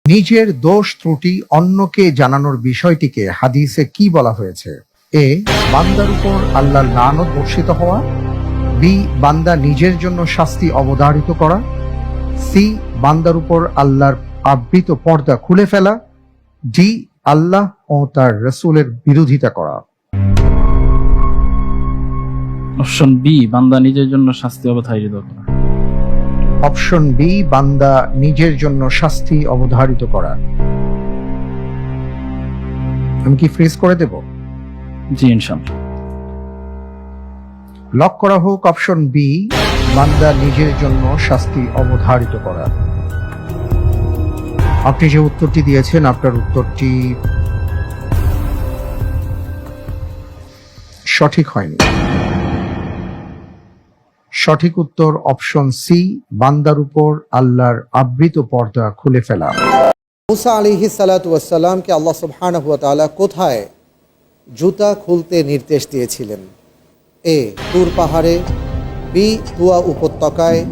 নিজের দোষ ত্রুটি অন্যকে জানানোর বিষয়টিকে হাদিসে কি বলা হয়েছে? এ, বান্দার উপর আল্লাহর লানত বর্ষিত হওয়া। বি, বান্দা নিজের জন্য শাস্তি অবধারিত করা। সি, বান্দার উপর আল্লাহর আবৃত পর্দা খুলে ফেলা। ডি, আল্লাহ ও তার রাসূলের বিরোধিতা করা। অপশন বি, বান্দা নিজের জন্য শাস্তি অবধারিত করা। অপশন বি, বান্দা নিজের জন্য শাস্তি অবধারিত করা। আমি কি ফ্রিজ করে দেব? জি ইনশাআল্লাহ। লক করা হোক অপশন বি, বান্দা নিজের জন্য শাস্তি অবধারিত করা। আপনি যে উত্তরটি দিয়েছেন, আপনার উত্তরটি সঠিক হয়নি। সঠিক উত্তর অপশন সি, বান্দার উপর আল্লাহর আবৃত পর্দা খুলে ফেলা। মুসা আলাইহিস সালাতু ওয়াস সালামকে আল্লাহ সুবহানাহু ওয়া তাআলা কোথায় জুতা খুলতে নির্দেশ দিয়েছিলেন? এ, তুর পাহাড়ে। বি, তুয়া উপত্যকায়।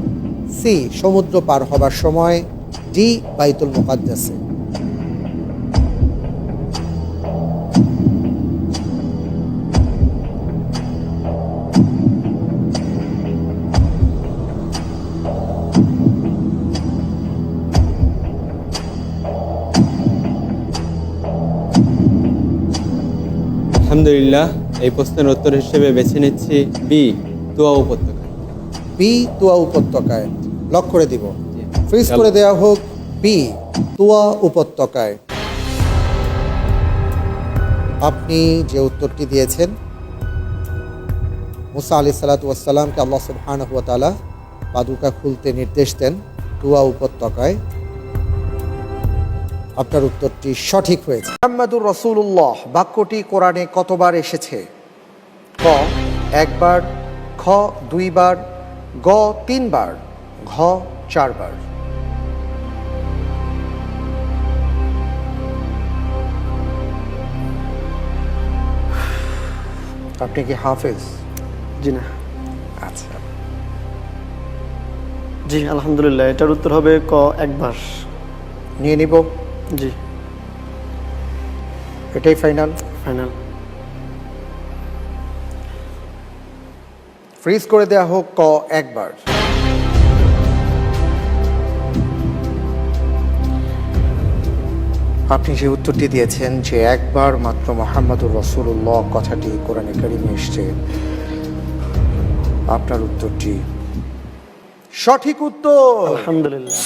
সি, সমুদ্র পার হবার সময়। ডি, বাইতুল মুকাদ্দাসে। আলহামদুলিল্লাহ, এই প্রশ্নের উত্তর হিসেবে বেছে নিচ্ছি বি, তুয়া উপত্যকা। বি, তুয়া উপত্যকায়। লক করে দিব। ফ্রিজ করে দেওয়া হোক বি, তুয়া উপত্যকায়। আপনি যে উত্তরটি দিয়েছেন, মুসা আলাইহিস সালাতু ওয়াস সালামকে আল্লাহ সুবহানাহু ওয়া তাআলা পাদুকা খুলতে নির্দেশ দেন তুয়া উপত্যকায়। আপনার উত্তরটি সঠিক হয়েছে। মুহাম্মাদুর রাসূলুল্লাহ বাক্যটি কোরআনে কতবার এসেছে? ক, একবার। খ, দুইবার। গ, তিনবার। ঘ, চারবার। আপনি কি হাফেজ? জি না। আচ্ছা, জি আলহামদুলিল্লাহ, এটার উত্তর হবে ক, একবার। নিয়ে নিব। জি এটাই ফাইনাল। ফাইনাল। ফ্রিজ করে দেয়া হোক ক, একবার। আপনি যে উত্তরটি দিয়েছেন যে একবার মাত্র মুহাম্মাদুর রাসূলুল্লাহ কথাটি কোরআনে কারিমে এসেছে, আপনার উত্তরটি সঠিক উত্তর। আলহামদুলিল্লাহ।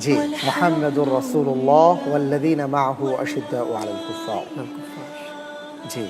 জি, মুহাম্মাদুর রাসূলুল্লাহ ওয়াল্লাযীনা মাআহু আশিদ্দাউ আলাল কুফার। জি।